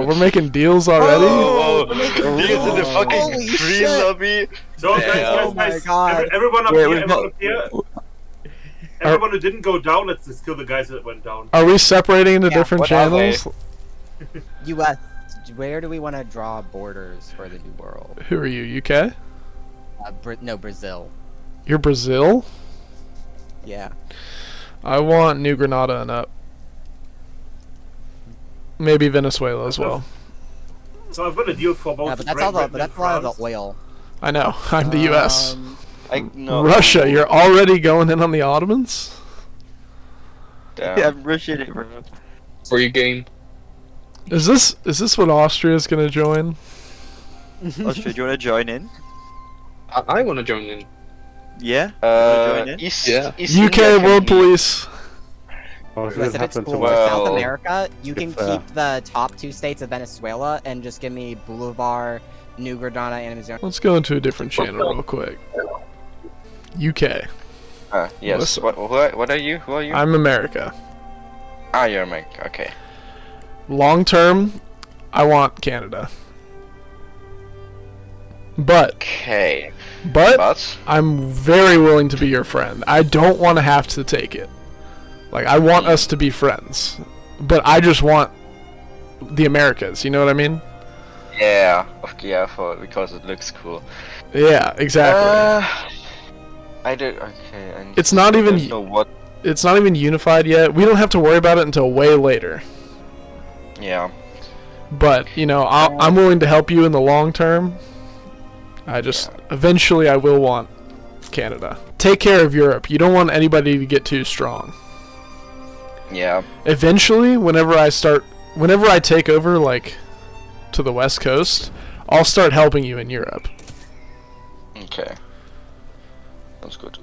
we're making deals already? Oh, we're making deals in the fucking Holy green shit. lobby. So Yeah. guys, Oh my God. everyone up Wait, here, we've everyone got- up here. Everyone who didn't go down, let's just kill the guys that went down. Are we separating into Yeah, different what are they? channels? U.S. Where do we want to draw borders for the new world? Who are you, UK? No, Brazil. You're Brazil? Yeah. I want New Granada and up. Maybe Venezuela as well. So I've got a deal for both. Yeah, but that's Great all the Britain that's and a lot of France. the oil. I know. I'm the US. No. Russia, you're already going in on the Ottomans? Damn. Yeah, I'm rushing it, bro. Free game. Is this what Austria's gonna join? Austria, do you want to join in? I want to join in. Yeah? You wanna join in? East, Yeah. East UK India World Company. Police. What's Listen, gonna it's happen cool. to For Well, South America, you can if, keep the top two states of Venezuela and just give me Bolivar, New Granada, and Amazon. Let's go into a different channel real quick. UK. Yes. Listen. What are you? Who are you? I'm America. You're America. Okay. Long term, I want Canada. But Okay. but But I'm very willing to be your friend. I don't want to have to take it. Like, I want us to be friends. But I just want the Americas, you know what I mean? yeah. Okay. Yeah. Because it looks cool. Yeah, exactly. I do. Okay. And It's not even don't know what. it's not even unified yet. We don't have to worry about it until way later. Yeah. But, you know, I'm willing to help you in the long term. I just eventually I will want Canada. Take care of Europe. You don't want anybody to get too strong. Yeah. Eventually, whenever I take over, like, to the West Coast, I'll start helping you in Europe. Okay. That's good.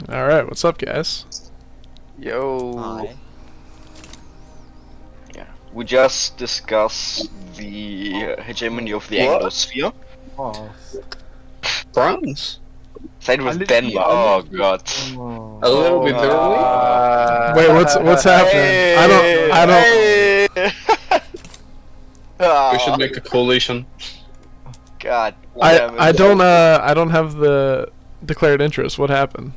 Alright, what's up, guys? Yo. Hi. Yeah. We just discussed the hegemony of the What? Anglosphere. Oh. France? Side with Denmark. Oh god. A little bit early. Wait, what's happening? I don't. We should make a coalition. God. damn it. I don't have the declared interest. What happened?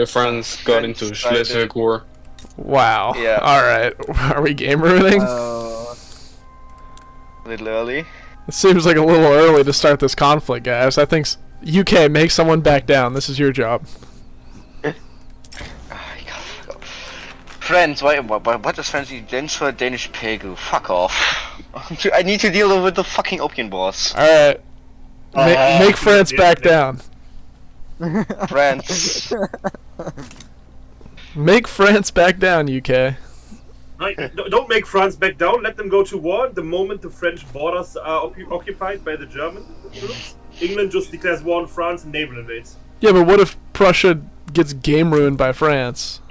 France got into decided- Schleswig War. Wow. Yeah. Alright. Are we game ruining? A little early. It seems like a little early to start this conflict, guys. I think UK, make someone back down. This is your job. Friends, what does France stands for? Danish Pegu. Fuck off. I need to deal with the fucking opium boss. Alright. Make France back down. France. Make France back down, UK. Right, don't make France back down. Let them go to war. The moment the French borders are occupied by the German troops, England just declares war on France and naval invades. Yeah, but what if Prussia gets game ruined by France?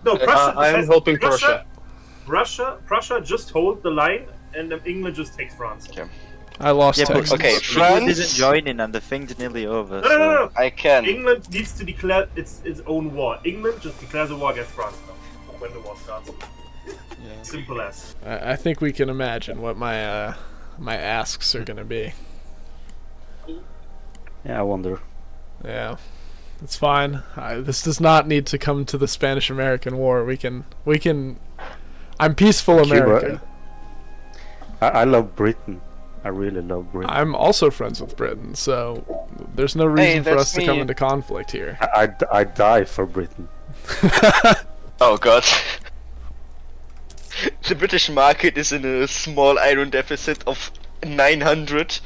No, Prussia. I'm helping Prussia. Prussia just hold the line, and England just takes France. Okay. I lost Yeah, but Texas. Okay, France France. isn't joining and the thing's nearly over. No. I can. England needs to declare its own war. England just declares a war against France now when the war starts. Simple as. I think we can imagine what my asks are gonna be. Yeah, I wonder. Yeah, it's fine. This does not need to come to the Spanish-American War. We can. I'm peaceful America. I love Britain. I really love Britain. I'm also friends with Britain, so there's no reason for that's us to come me. into conflict here. I die for Britain. Oh god. The British market is in a small iron deficit of 900.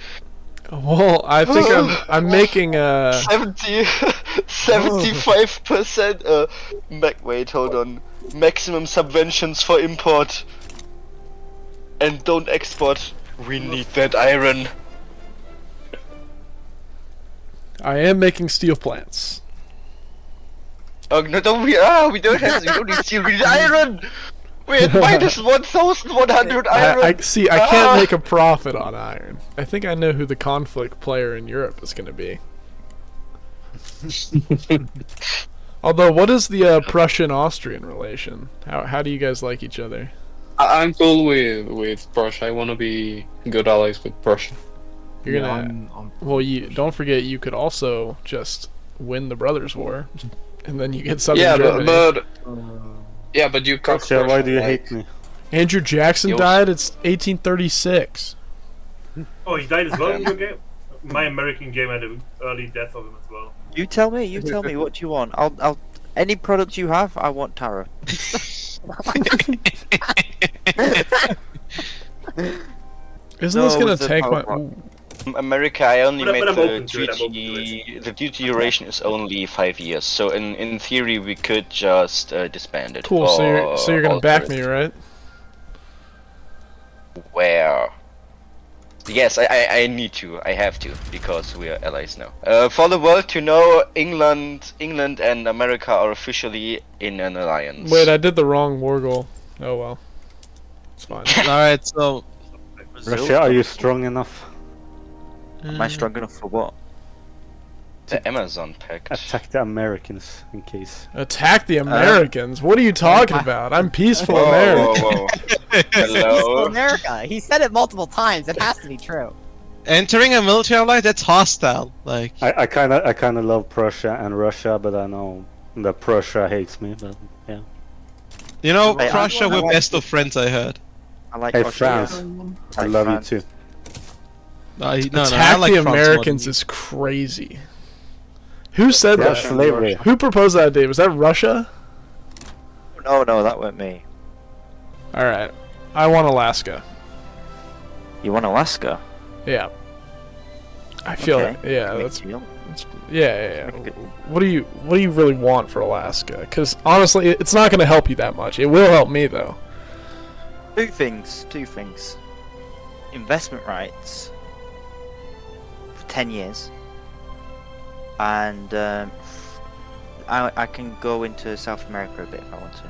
Well, I think I'm making 75%. Wait, hold on. Maximum subventions for import. And don't export. We need that iron. I am making steel plants. Oh no, don't we don't need steel, we need iron! We're at minus 1,100 iron! I can't make a profit on iron. I think I know who the conflict player in Europe is going to be. Although, what is the Prussian-Austrian relation? How do you guys like each other? I'm cool with Prussia. I want to be good allies with Prussia. You're gonna. Well, you don't forget you could also just win the Brothers' War, and then you get Southern Yeah, Germany. but you cut Prussia, why Prussia, do you like- hate me? Andrew Jackson Yo. died. It's 1836. Oh, he died as well in your game? My American game had an early death of him as well. You tell me. What do you want? I'll. Any product you have, I want Tara. Isn't No, this gonna it's a take my? PowerPoint. Ooh. America, I only But made I'm the open to it, I'm open to duty. The duty duration is only 5 years, so in theory we could just disband it. Cool. So you're gonna alter back it. me, right? Where? Yes, I need to. I have to because we are allies now. For the world to know, England and America are officially in an alliance. Wait, I did the wrong war goal. Oh well. It's fine. Alright, so Russia, are you strong enough? Am I strong enough for what? The Amazon Pact. Attack the Americans in case. Attack the Americans? What are you talking about? I'm peaceful Whoa, American. whoa, whoa. Peaceful Hello. America. He said it multiple times. It has to be true. entering a military ally, that's hostile. Like, I kind of love Prussia and Russia, but I know that Prussia hates me. But yeah. you know, Hey, Prussia I were like best of friends, I heard. I like Hey Austria. France, I Like love France. you too. No, I Attack like the France more than Americans you. is crazy. Who said Yeah, that? slavery. Who proposed that idea? Was that Russia? No, that weren't me. Alright. I want Alaska. You want Alaska? Yeah. I feel Okay. it. Yeah, Big that's deal. yeah. Pretty good. What do you really want for Alaska? Because honestly, it's not going to help you that much. It will help me though. Two things. Investment rights for 10 years. And I can go into South America a bit if I want to.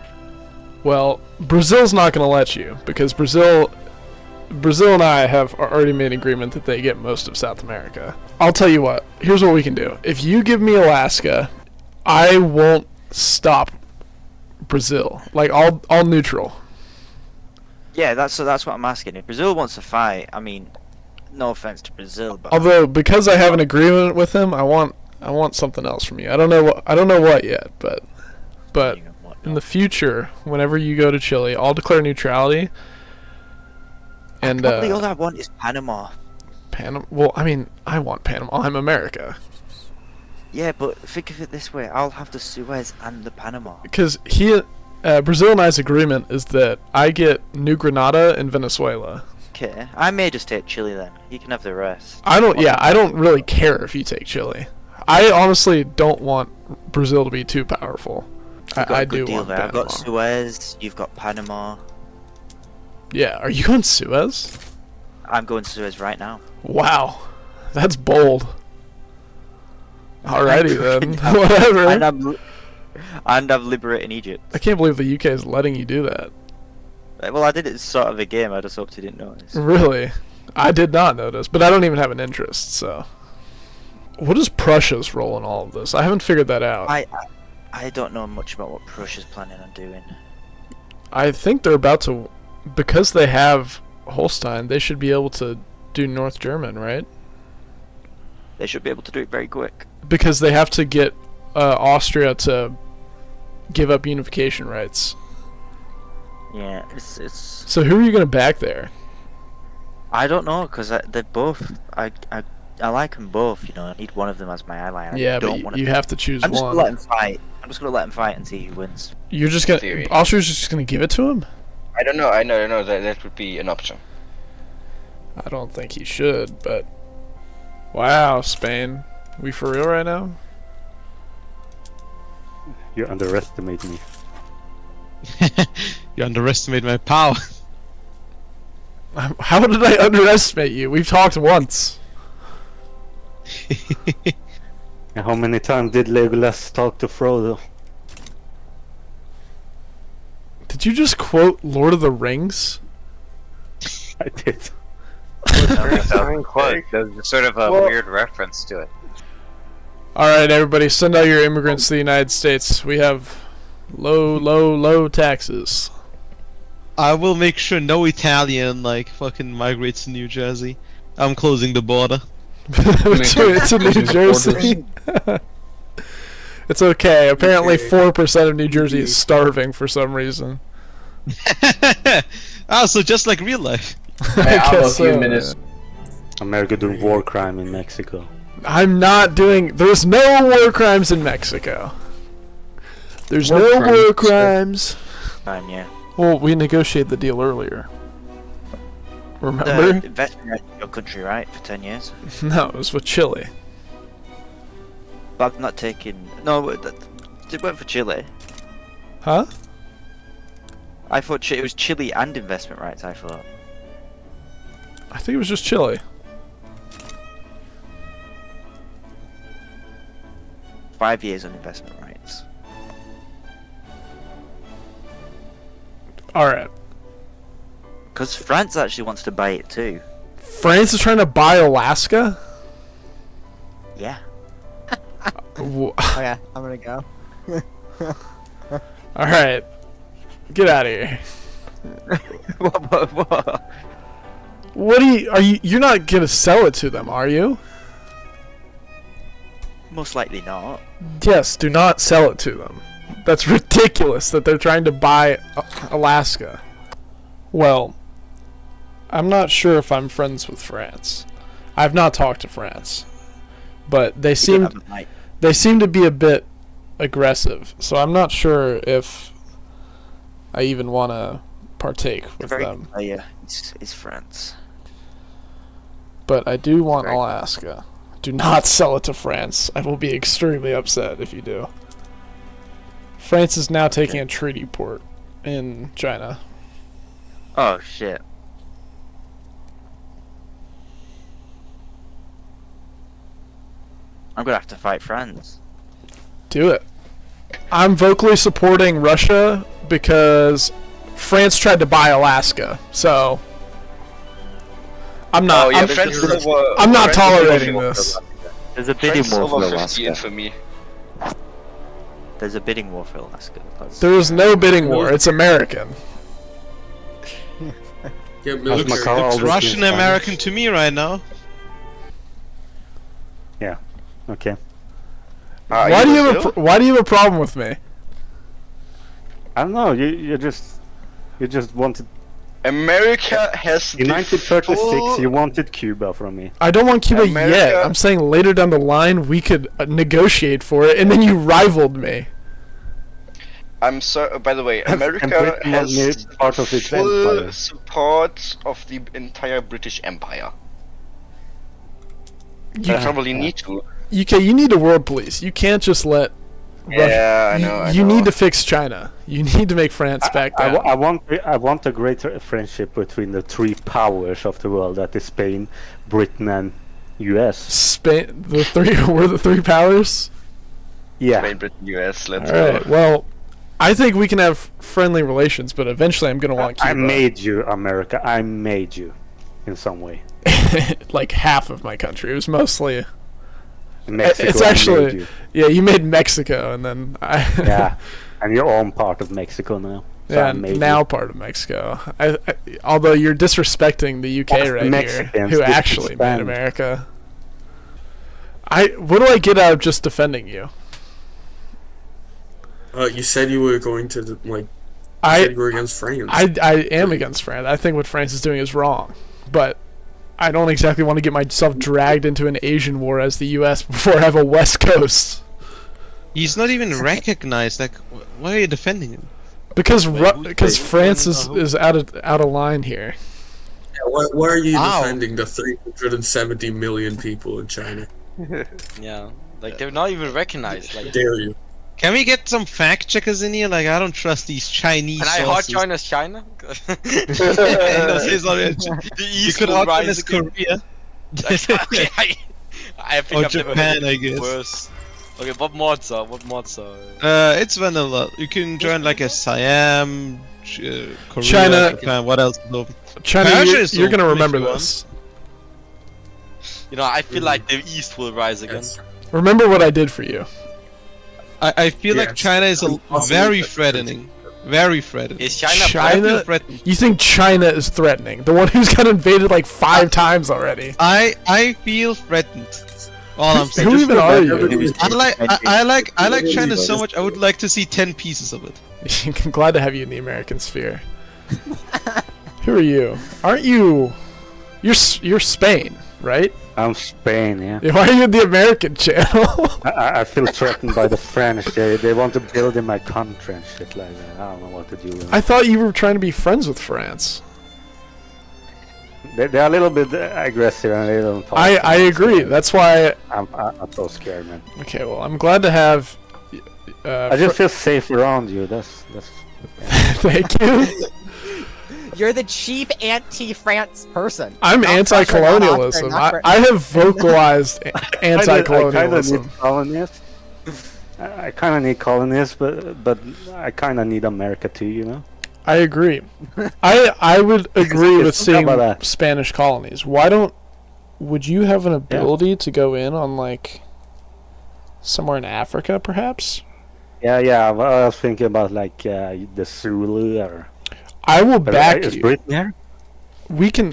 Well, Brazil's not going to let you because Brazil and I have already made an agreement that they get most of South America. I'll tell you what. Here's what we can do. If you give me Alaska, I won't stop Brazil. Like I'll neutral. Yeah, that's what I'm asking. If Brazil wants to fight, I mean, no offense to Brazil, but Although because I have an agreement with him, I want something else from you. I don't know what yet, but You know what, in the future, whenever you go to Chile, I'll declare neutrality. And probably all I want is Panama. Panama. Well, I mean, I want Panama. I'm America. Yeah, but think of it this way: I'll have the Suez and the Panama. Because Brazil and I's agreement is that I get New Granada and Venezuela. Okay, I may just take Chile then. You can have the rest. I don't really care if you take Chile. I honestly don't want Brazil to be too powerful. I've got I a good do deal want there. I've Panama. got Suez. You've got Panama. Yeah, are you going Suez? I'm going Suez right now. Wow, that's bold. Alrighty then, And whatever. I'm liberating Egypt. I can't believe the UK is letting you do that. Well, I did it as sort of a game. I just hoped you didn't notice. Really? I did not notice, but I don't even have an interest, so. What is Prussia's role in all of this? I haven't figured that out. I don't know much about what Prussia's planning on doing. I think they're about to, because they have Holstein, they should be able to do North German, right? They should be able to do it very quick. Because they have to get Austria to give up unification rights. Yeah, it's. So who are you going to back there? I don't know because they're both. I like them both. You know, I need one of them as my ally. And Yeah, I don't but want you have to choose I'm just one. gonna let them fight. I'm just gonna let them fight and see who wins. You're just going Theory. to... Austria's just going to give it to him? I don't know. I know that would be an option. I don't think he should, but... Wow, Spain. We for real right now? You underestimate me. You underestimate my power. How did I underestimate you? We've talked once. And how many times did Legolas talk to Frodo? Did you just quote Lord of the Rings? I did. There's sort of a weird reference to it. Alright, everybody, send out your immigrants to the United States. We have low taxes. I will make sure no Italian like fucking migrates to New Jersey. I'm closing the border. to New Jersey. It's okay. Apparently, 4% of New Jersey is starving for some reason. Oh, so just like real life. I guess so, minutes. America doing war crime in Mexico. I'm not doing. There's no war crimes in Mexico. There's no war crimes. Yeah. Well, we negotiated the deal earlier. The Remember? investment in your country, right, for 10 years. No, it was with Chile. But I'm not taking. No, it went for Chile. Huh? I thought it was Chile and investment rights. I thought. I think it was just Chile. "5 years on investment rights." Alright. Because France actually wants to buy it too. France is trying to buy Alaska? Yeah. Okay, I'm gonna go. Alright. Get out of here. What? What you're not gonna sell it to them, are you? Most likely not. Yes, do not sell it to them. That's ridiculous that they're trying to buy Alaska. Well, I'm not sure if I'm friends with France. I've not talked to France. But they seem to be a bit aggressive, so I'm not sure if I even want to partake with them. Yeah, it's France. But I do want Alaska. Do not sell it to France. I will be extremely upset if you do. France is now taking a treaty port in China. Oh shit. I'm gonna have to fight France. Do it. I'm vocally supporting Russia because France tried to buy Alaska, so I'm not. I'm not tolerating this. There's a bidding war for Alaska. For me. There's a bidding war for Alaska. There is no bidding war. It's American. It's Russian American to me right now. Yeah. Okay. Why do you have a problem with me? I don't know. You just wanted. America has in 1936. You wanted Cuba from me. I don't want Cuba yet. I'm saying later down the line we could negotiate for it, and then you rivaled me. I'm sorry. By the way, America has part of its full empire. support of the entire British Empire. You probably need to. UK, you need a world police. You can't just let. Yeah, Russia, I know. You need to fix China. You need to make France back down. I want a greater friendship between the three powers of the world. That is Spain, Britain, and US. Spain, we're the three powers. Yeah. Spain, Britain, US. Let's All go. right. Well, I think we can have friendly relations, but eventually I'm gonna want Cuba. I made you, America. I made you, in some way. Like half of my country. It was mostly. Mexico, it's actually yeah. You made Mexico, and then yeah, and you're all part of Mexico now. So yeah, now part of Mexico. Although you're disrespecting the UK right here, who actually made America. What do I get out of just defending you? You said you were going to you said you were against France. I am against France. I think what France is doing is wrong, but I don't exactly want to get myself dragged into an Asian war as the US before I have a West Coast. He's not even recognized. Like, why are you defending him? Because France is out of line here. Yeah, why are you defending the 370 million people in China? Yeah, like they're not even recognized. Like, dare you? Can we get some fact checkers in here? Like, I don't trust these Chinese. Can I hot join as China? You could hot join as Korea. I think I've Japan, never I guess. Worse. Okay, what mods are? It's vanilla. You can join like a Siam, Korea, China. Japan. What else? China, you're gonna remember this. You know, I feel like the East will rise again. Remember what I did for you. I feel like China is very threatening. Very threatened. Is China? I feel China? threatened. You think China is threatening? The one who's got invaded like 5 times already. I feel threatened. All I'm saying. Who even are you? I like China so much. I would like to see 10 pieces of it. I'm glad to have you in the American sphere. Who are you? Aren't you? You're Spain, right? I'm Spain, yeah. Why are you in the American channel? I feel threatened by the French. They want to build in my country and shit like that. I don't know what to do with it. I thought you were trying to be friends with France. They're a little bit aggressive and they don't talk. I agree. That's why. I'm so scared, man. Okay, well, I'm glad to have. I just feel safe around you. That's. Thank you. You're the chief anti-France person. I'm anti-colonialism. I have vocalized anti-colonialism. I kind of need colonists, but I kind of need America too, you know. I agree. I would agree with seeing Spanish colonies. Would you have an ability to go in on like somewhere in Africa, perhaps? Yeah. I was thinking about like the Zulu or. I will back is you. Britain there?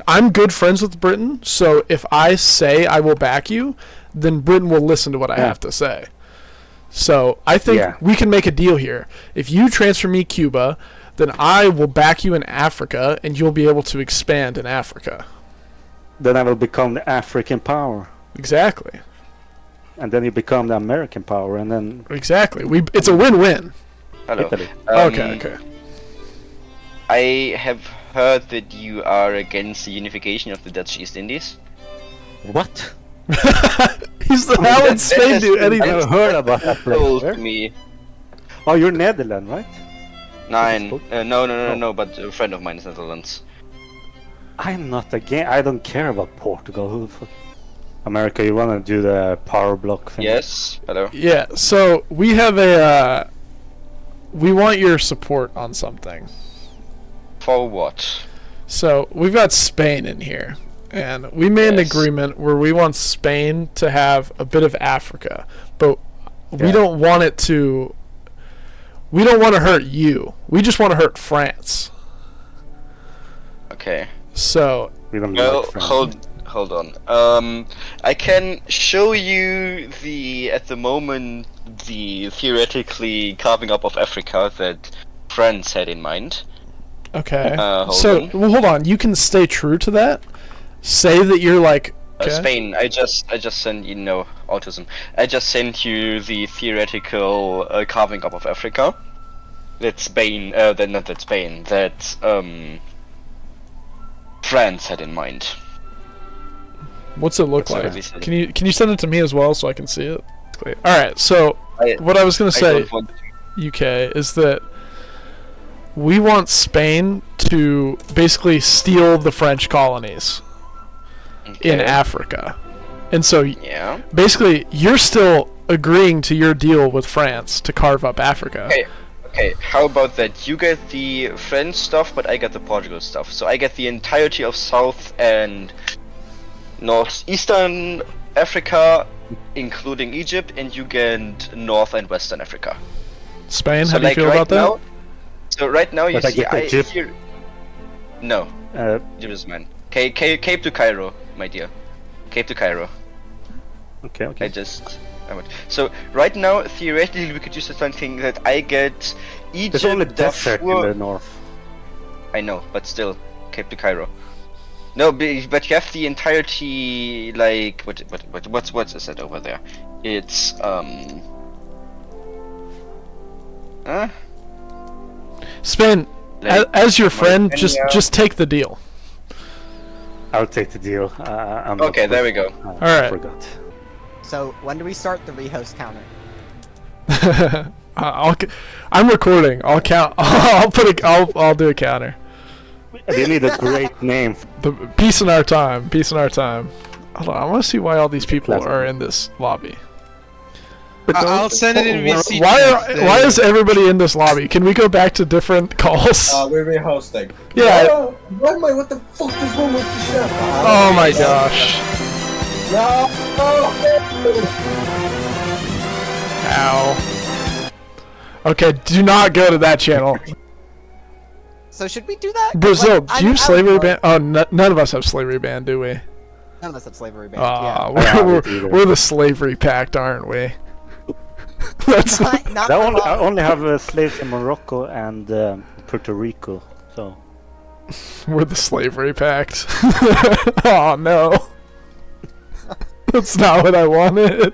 I'm good friends with Britain, so if I say I will back you, then Britain will listen to what I have to say. So I think we can make a deal here. If you transfer me Cuba, then I will back you in Africa, and you'll be able to expand in Africa. Then I will become the African power. Exactly. And then you become the American power, and then... Exactly. It's a win-win. Hello. Italy. Okay. I have heard that you are against the unification of the Dutch East Indies. What? How would Spain do anything? I've heard about that place. Told me. Oh, you're Netherlands, right? No, but a friend of mine is Netherlands. I'm not against. I don't care about Portugal. Who the fuck? America, you wanna do the power block thing? Yes. Hello. Yeah. So we have we want your support on something. For what? So we've got Spain in here, and we made an agreement where we want Spain to have a bit of Africa, but we don't want it to. We don't want to hurt you. We just want to hurt France. Okay. So. Hold on. I can show you at the moment the theoretically carving up of Africa that France had in mind. Okay. Hold on. You can stay true to that. Say that you're like. Okay. Spain. I just sent autism. I just sent you the theoretical carving up of Africa. That Spain. That France had in mind. What's it look like? Can you send it to me as well so I can see it? All right. So what I was gonna say, UK, is that we want Spain to basically steal the French colonies in Africa, and so basically you're still agreeing to your deal with France to carve up Africa. Okay, how about that? You get the French stuff, but I get the Portugal stuff. So I get the entirety of South and Northeastern Africa, including Egypt, and you get North and Western Africa. Spain, how do you feel about that? So right now you see, Egypt? No, Egypt is mine. Cape to Cairo, my dear. Cape to Cairo. Okay. So right now, theoretically, we could use something that I get Egypt. There's only desert in the north. I know, but still, Cape to Cairo. No, but you have the entirety, like what's is that over there? It's Spain, as your friend, just take the deal. I'll take the deal. Okay, there we go. All right. I forgot. So when do we start the rehost counter? I'm recording. I'll count. I'll do a counter. You need a great name. Peace in our time. Peace in our time. Hold on. I want to see why all these people are in this lobby. I'll send it in VC. Why is everybody in this lobby? Can we go back to different calls? We're rehosting. Yeah. What the fuck is wrong with the chef? Oh my gosh. No. Ow. Okay, do not go to that channel. So should we do that? Brazil, Like, do you I slavery would ban? Oh, none of us have slavery ban, do we? None of us have slavery ban. Ah, Yeah. we're the slavery pact, aren't we? That's Not I only have slaves in Morocco and Puerto Rico, so. we're the slavery pact. Oh no. That's not what I wanted.